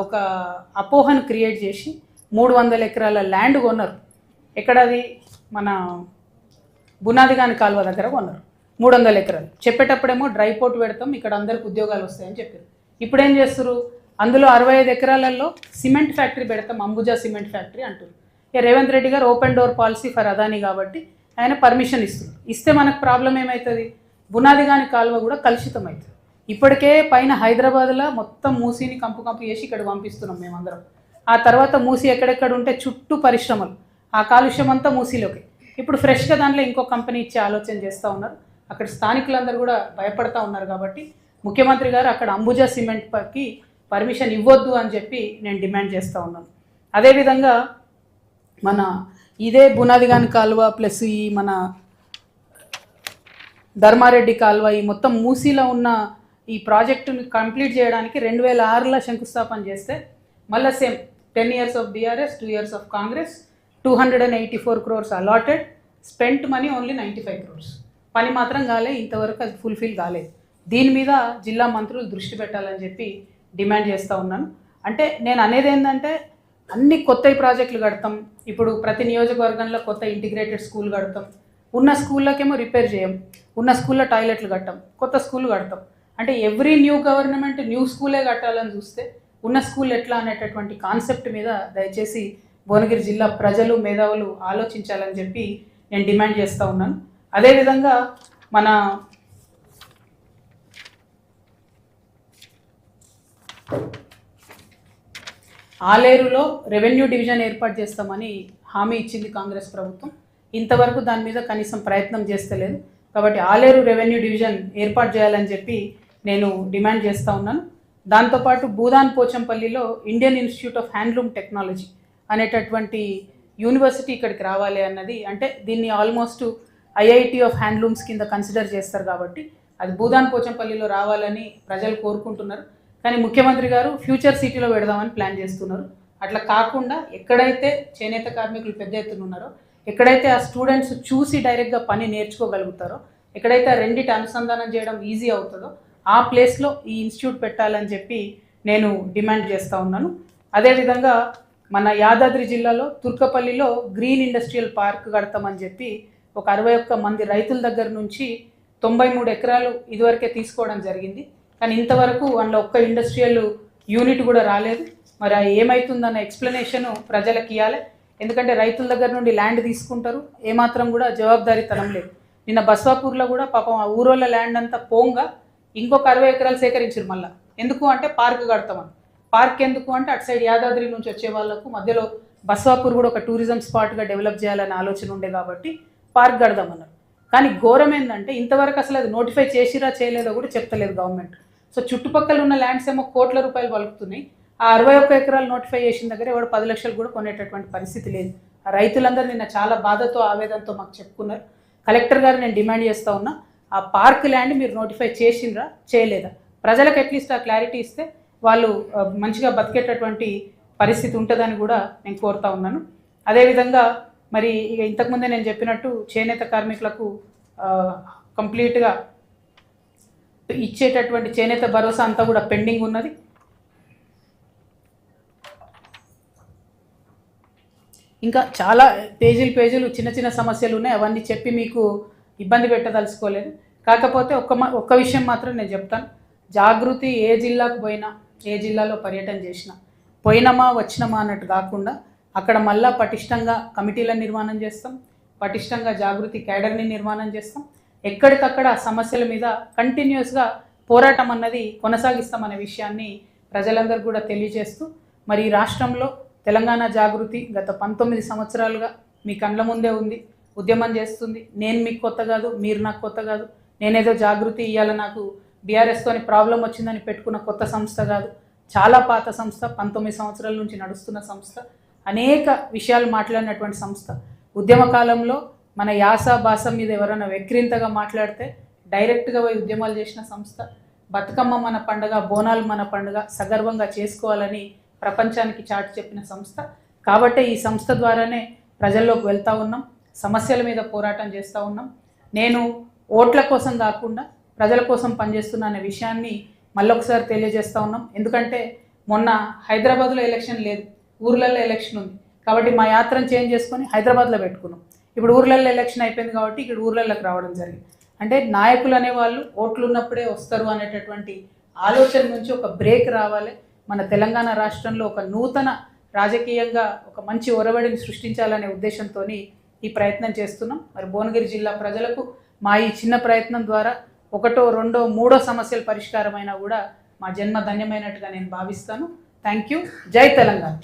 ఒక అపోహను క్రియేట్ చేసి 300 ఎకరాల ల్యాండ్ కొన్నారు. ఎక్కడది? మన బునాదిగాని కాలువ దగ్గర కొన్నారు 300 ఎకరాలు. చెప్పేటప్పుడేమో డ్రై పోర్ట్ పెడతాం, ఇక్కడ అందరికి ఉద్యోగాలు వస్తాయని చెప్పారు. ఇప్పుడు ఏం చేస్తారు? అందులో 65 ఎకరాలలో సిమెంట్ ఫ్యాక్టరీ పెడతాం, అంబుజా సిమెంట్ ఫ్యాక్టరీ అంటారు. ఇక రేవంత్ రెడ్డి గారు open door policy for Adani కాబట్టి ఆయన పర్మిషన్ ఇస్తున్నారు. ఇస్తే మనకు ప్రాబ్లం ఏమవుతుంది? బునాదిగాని కాలువ కూడా కలుషితం అవుతుంది. ఇప్పటికే పైన హైదరాబాద్లో మొత్తం మూసీని కంపు చేసి ఇక్కడ పంపిస్తున్నాం మేమందరం. ఆ తర్వాత మూసీ ఎక్కడెక్కడ ఉంటే చుట్టూ పరిశ్రమలు, ఆ కాలుష్యం అంతా మూసీలోకి. ఇప్పుడు ఫ్రెష్గా దాంట్లో ఇంకో కంపెనీ ఇచ్చే ఆలోచన చేస్తూ ఉన్నారు. అక్కడ స్థానికులందరూ కూడా భయపడతా ఉన్నారు. కాబట్టి ముఖ్యమంత్రి గారు అక్కడ అంబుజా సిమెంట్కి పర్మిషన్ ఇవ్వద్దు అని చెప్పి నేను డిమాండ్ చేస్తూ ఉన్నాను. అదేవిధంగా మన ఇదే బునాదిగాని కాలువ ప్లస్ ఈ మన ధర్మారెడ్డి కాలువ, ఈ మొత్తం మూసీలో ఉన్న ఈ ప్రాజెక్టుని కంప్లీట్ చేయడానికి 2006లో శంకుస్థాపన చేస్తే మళ్ళీ same 10 years of BRS, 2 years of Congress, 284 crores allotted, spent money only 95 crores. పని మాత్రం కాలే, ఇంతవరకు అది ఫుల్ఫిల్ కాలేదు. దీని మీద జిల్లా మంత్రులు దృష్టి పెట్టాలని చెప్పి డిమాండ్ చేస్తూ ఉన్నాను. అంటే నేను అనేది ఏంటంటే అన్ని కొత్త ప్రాజెక్టులు కడతాం. ఇప్పుడు ప్రతి నియోజకవర్గంలో కొత్త ఇంటిగ్రేటెడ్ స్కూల్ కడతాం, ఉన్న స్కూళ్ళకేమో రిపేర్ చేయం, ఉన్న స్కూల్లో టాయిలెట్లు కట్టాం, కొత్త స్కూల్ కడతాం. అంటే ఎవ్రీ న్యూ గవర్నమెంట్ న్యూ స్కూలే కట్టాలని చూస్తే ఉన్న స్కూల్ ఎట్లా అనేటటువంటి కాన్సెప్ట్ మీద దయచేసి భువనగిరి జిల్లా ప్రజలు, మేధావులు ఆలోచించాలని చెప్పి నేను డిమాండ్ చేస్తూ ఉన్నాను. అదేవిధంగా మన ఆలేరులో రెవెన్యూ డివిజన్ ఏర్పాటు చేస్తామని హామీ ఇచ్చింది కాంగ్రెస్ ప్రభుత్వం. ఇంతవరకు దాని మీద కనీసం ప్రయత్నం చేస్తలేదు. కాబట్టి ఆలేరు రెవెన్యూ డివిజన్ ఏర్పాటు చేయాలని చెప్పి నేను డిమాండ్ చేస్తూ ఉన్నాను. దాంతోపాటు భూదాన్ పోచంపల్లిలో Indian institute of handloom technology అనేటటువంటి యూనివర్సిటీ ఇక్కడికి రావాలి అన్నది. అంటే దీన్ని ఆల్మోస్ట్ ఐఐటి ఆఫ్ హ్యాండ్లూమ్స్ కింద కన్సిడర్ చేస్తారు. కాబట్టి అది భూదాన్ పోచంపల్లిలో రావాలని ప్రజలు కోరుకుంటున్నారు. కానీ ముఖ్యమంత్రి గారు ఫ్యూచర్ సిటీలో పెడదామని ప్లాన్ చేస్తున్నారు. అట్లా కాకుండా ఎక్కడైతే చేనేత కార్మికులు పెద్ద ఎత్తున ఉన్నారో, ఎక్కడైతే ఆ స్టూడెంట్స్ చూసి డైరెక్ట్గా పని నేర్చుకోగలుగుతారో, ఎక్కడైతే రెండిటి అనుసంధానం చేయడం ఈజీ అవుతుందో ఆ ప్లేస్లో ఈ ఇన్స్టిట్యూట్ పెట్టాలని చెప్పి నేను డిమాండ్ చేస్తూ ఉన్నాను. అదేవిధంగా మన యాదాద్రి జిల్లాలో తుర్కపల్లిలో గ్రీన్ ఇండస్ట్రియల్ పార్క్ కడతామని చెప్పి ఒక 61 మంది రైతుల దగ్గర నుంచి 93 ఎకరాలు ఇదివరకే తీసుకోవడం జరిగింది. కానీ ఇంతవరకు అందులో ఒక్క ఇండస్ట్రియల్ యూనిట్ కూడా రాలేదు. మరి ఏమవుతుందన్న ఎక్స్ప్లెనేషను ప్రజలకు ఇవ్వాలి. ఎందుకంటే రైతుల దగ్గర నుండి ల్యాండ్ తీసుకుంటారు, ఏమాత్రం కూడా జవాబుదారీతనం లేదు. నిన్న బస్వాపూర్లో కూడా పాపం ఆ ఊరోళ్ళ ల్యాండ్ అంతా పోంగా ఇంకొక 60 ఎకరాలు సేకరించారు. మళ్ళీ ఎందుకు అంటే పార్క్ కడతామని. పార్క్ ఎందుకు అంటే అటు సైడ్ యాదాద్రి నుంచి వచ్చే వాళ్ళకు మధ్యలో బస్వాపూర్ కూడా ఒక టూరిజం స్పాట్గా డెవలప్ చేయాలనే ఆలోచన ఉండే కాబట్టి పార్క్ కడదామన్నారు. కానీ ఘోరం ఏంటంటే ఇంతవరకు అసలు అది నోటిఫై చేసిరా చేయలేదో కూడా చెప్తలేదు గవర్నమెంట్. సో చుట్టుపక్కల ఉన్న ల్యాండ్స్ ఏమో కోట్ల రూపాయలు పలుకుతున్నాయి. ఆ 61 ఎకరాలు నోటిఫై చేసిన దగ్గర ఎవరు 10 లక్షలు కూడా కొనేటటువంటి పరిస్థితి లేదు. ఆ రైతులందరూ నిన్న చాలా బాధతో ఆవేదనతో మాకు చెప్పుకున్నారు. కలెక్టర్ గారు నేను డిమాండ్ చేస్తూ ఉన్నా, ఆ పార్క్ ల్యాండ్ మీరు నోటిఫై చేసిండ్రా చేయలేదా? ప్రజలకు అట్లీస్ట్ ఆ క్లారిటీ ఇస్తే వాళ్ళు మంచిగా బతికేటటువంటి పరిస్థితి ఉంటుందని కూడా నేను కోరుతా ఉన్నాను. అదేవిధంగా మరి ఇక ఇంతకుముందే నేను చెప్పినట్టు చేనేత కార్మికులకు కంప్లీట్గా ఇచ్చేటటువంటి చేనేత భరోసా అంతా కూడా పెండింగ్ ఉన్నది. ఇంకా చాలా పేజీలు చిన్న చిన్న సమస్యలు ఉన్నాయి. అవన్నీ చెప్పి మీకు ఇబ్బంది పెట్టదలుచుకోలేదు. కాకపోతే ఒక్క విషయం మాత్రం నేను చెప్తాను. జాగృతి ఏ జిల్లాకు పోయినా, ఏ జిల్లాలో పర్యటన చేసినా పోయినామా వచ్చినామా అన్నట్టు కాకుండా అక్కడ మళ్ళా పటిష్టంగా కమిటీలను నిర్మాణం చేస్తాం, పటిష్టంగా జాగృతి క్యాడర్ని నిర్మాణం చేస్తాం. ఎక్కడికక్కడ సమస్యల మీద కంటిన్యూస్గా పోరాటం అన్నది కొనసాగిస్తామనే విషయాన్ని ప్రజలందరూ కూడా తెలియజేస్తూ, మరి ఈ రాష్ట్రంలో తెలంగాణ జాగృతి గత 19 సంవత్సరాలుగా మీ కండ్ల ముందే ఉంది, ఉద్యమం చేస్తుంది. నేను మీకు కొత్త కాదు, మీరు నాకు కొత్త కాదు. నేనేదో జాగృతి ఇవ్వాల నాకు బీఆర్ఎస్తోని ప్రాబ్లం వచ్చిందని పెట్టుకున్న కొత్త సంస్థ కాదు, చాలా పాత సంస్థ, 19 సంవత్సరాల నుంచి నడుస్తున్న సంస్థ, అనేక విషయాలు మాట్లాడినటువంటి సంస్థ. ఉద్యమ కాలంలో మన యాస భాష మీద ఎవరైనా వెక్రింతగా మాట్లాడితే డైరెక్ట్గా పోయి ఉద్యమాలు చేసిన సంస్థ. బతుకమ్మ మన పండుగ, బోనాలు మన పండుగ సగర్వంగా చేసుకోవాలని ప్రపంచానికి చాటి చెప్పిన సంస్థ. కాబట్టి ఈ సంస్థ ద్వారానే ప్రజల్లోకి వెళ్తూ ఉన్నాం, సమస్యల మీద పోరాటం చేస్తూ ఉన్నాం. నేను ఓట్ల కోసం కాకుండా ప్రజల కోసం పనిచేస్తున్నా అనే విషయాన్ని మళ్ళొకసారి తెలియజేస్తూ ఉన్నాం. ఎందుకంటే మొన్న హైదరాబాద్లో ఎలక్షన్ లేదు, ఊర్లలో ఎలక్షన్ ఉంది కాబట్టి మా యాత్రను చేంజ్ చేసుకొని హైదరాబాద్లో పెట్టుకున్నాం. ఇప్పుడు ఊర్లలో ఎలక్షన్ అయిపోయింది కాబట్టి ఇక్కడ ఊర్లలోకి రావడం జరిగింది. అంటే నాయకులు అనేవాళ్ళు ఓట్లు ఉన్నప్పుడే వస్తారు అనేటటువంటి ఆలోచన నుంచి ఒక బ్రేక్ రావాలి. మన తెలంగాణ రాష్ట్రంలో ఒక నూతన రాజకీయంగా ఒక మంచి ఒరవడిని సృష్టించాలనే ఉద్దేశంతో ఈ ప్రయత్నం చేస్తున్నాం. మరి భువనగిరి జిల్లా ప్రజలకు మా ఈ చిన్న ప్రయత్నం ద్వారా ఒకటో రెండో మూడో సమస్యల పరిష్కారమైనా కూడా మా జన్మ ధన్యమైనట్టుగా నేను భావిస్తాను. Thank you. జై తెలంగాణ,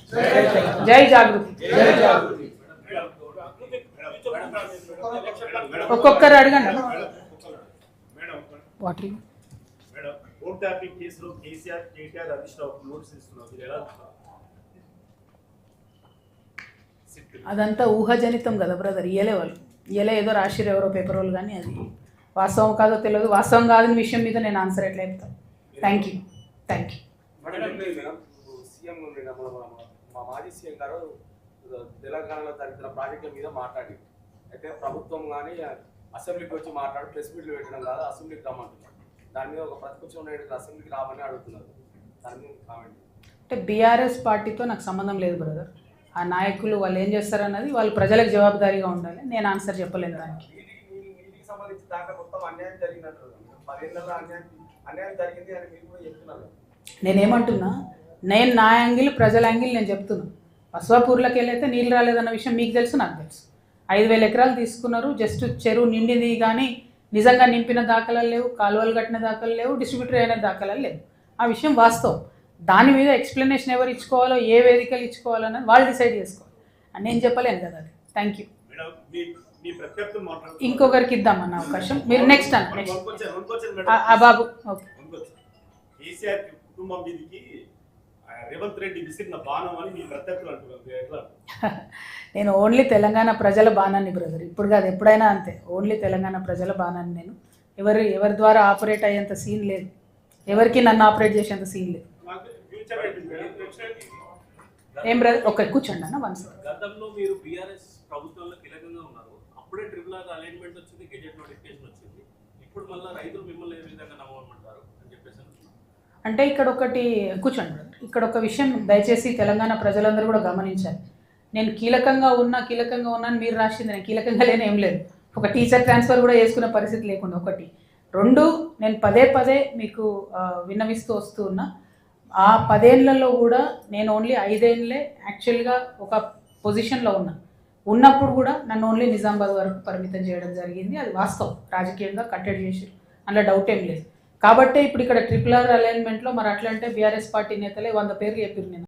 జై జాగృతి. ఒక్కొక్కరు అడగండి. వాటర్ అదంతా ఊహాజనితం కదా బ్రదర్. ఇయ్యలే వాళ్ళు, ఇయ్యలే ఏదో రాసిరు ఎవరో పేపర్ వాళ్ళు, కానీ అది వాస్తవం కాదో తెలియదు. వాస్తవం కాదని విషయం మీద నేను ఆన్సర్ ఎట్లా చెప్తాను. Thank you, thank you. మా మాజీ సీఎం గారు తెలంగాణలో జరిగిన ప్రాజెక్టుల మీద మాట్లాడి అయితే ప్రభుత్వం కానీ అసెంబ్లీకి వచ్చి మాట్లాడి ప్రెస్ మీట్లు పెట్టడం కాదు, అసెంబ్లీకి రమ్మంటున్నారు. దాని మీద ఒక ప్రతిపక్షం నాయకుడు అసెంబ్లీకి రామని అడుగుతున్నారు. దాని మీద కామెంట్. అంటే బీఆర్ఎస్ పార్టీతో నాకు సంబంధం లేదు బ్రదర్. ఆ నాయకులు వాళ్ళు ఏం చేస్తారన్నది వాళ్ళు ప్రజలకు జవాబుదారీగా ఉండాలి. నేను ఆన్సర్ చెప్పలేను దానికి. వీటికి సంబంధించి దాంట్లో మొత్తం అన్యాయం జరిగినట్టు 10 ఏళ్ళలో అన్యాయం జరిగింది అని మీరు కూడా చెప్తున్నారు. నేనేమంటున్నా, నేను నా యాంగిల్, ప్రజల యాంగిల్ నేను చెప్తున్నా. బస్వాపూర్లోకి వెళ్ళైతే నీళ్ళు రాలేదన్న విషయం మీకు తెలుసు, నాకు తెలుసు. 5,000 ఎకరాలు తీసుకున్నారు, జస్ట్ చెరువు నిండింది కానీ నిజంగా నింపిన దాఖలాలు లేవు, కాలువలు కట్టిన దాఖలు లేవు, డిస్ట్రిబ్యూటర్ అయిన దాఖలాలు లేవు. ఆ విషయం వాస్తవం. దాని మీద ఎక్స్ప్లెనేషన్ ఎవరు ఇచ్చుకోవాలో, ఏ వేదికలు ఇచ్చుకోవాలన్నది వాళ్ళు డిసైడ్ చేసుకోవాలి. అని నేను చెప్పలేను కదా అది. Thank you. ఇంకొకరికి ఇద్దామన్న అవకాశం. మీరు నెక్స్ట్ అన్న, నెక్స్ట్ బాబు. ఓకే. రేవంత్ రెడ్డి విసిరిన బాణం అని మీ ప్రత్యర్థులు అంటున్నారు. నేను ఓన్లీ తెలంగాణ ప్రజల బాణాన్ని బ్రదర్, ఇప్పుడు కాదు ఎప్పుడైనా అంతే. ఓన్లీ తెలంగాణ ప్రజల బాణాన్ని. నేను ఎవరి ద్వారా ఆపరేట్ అయ్యేంత సీన్ లేదు, ఎవరికి నన్ను ఆపరేట్ చేసేంత సీన్ లేదు. ఏం బ్రదర్, ఒక కూర్చోండి అన్న. వన్స్ గతంలో మీరు బీఆర్ఎస్ ప్రభుత్వంలో కీలకంగా ఉన్నారు, అప్పుడే ట్రిపుల్ ఆర్ అలైన్మెంట్ వచ్చింది, గెజెట్ నోటిఫికేషన్ వచ్చింది. ఇప్పుడు మళ్ళీ రైతులు మిమ్మల్ని ఏ విధంగా నమ్మమంటారు అని చెప్పేసి అంటే ఇక్కడ ఒకటి కూర్చోండి బ్రదర్. ఇక్కడ ఒక విషయం దయచేసి తెలంగాణ ప్రజలందరూ కూడా గమనించాలి. నేను కీలకంగా ఉన్నాను మీరు రాసింది, నేను కీలకంగా లేని ఏం లేదు. ఒక టీచర్ ట్రాన్స్ఫర్ కూడా చేసుకునే పరిస్థితి లేకుండా. ఒకటి. 2, నేను పదే మీకు విన్నవిస్తూ వస్తూ ఉన్నా. ఆ 10 ఏళ్లలో కూడా నేను ఓన్లీ 5 ఏళ్ళే యాక్చువల్గా ఒక పొజిషన్లో ఉన్నప్పుడు కూడా నన్ను ఓన్లీ నిజామాబాద్ వరకు పరిమితం చేయడం జరిగింది. అది వాస్తవం. రాజకీయంగా కట్టడి చేసి అందులో డౌట్ ఏం లేదు. కాబట్టే ఇప్పుడు ఇక్కడ ట్రిపుల్ ఆర్ అలైన్మెంట్లో మరి అట్లా అంటే బీఆర్ఎస్ పార్టీ నేతలే 100 పేర్లు చెప్పారు. నేను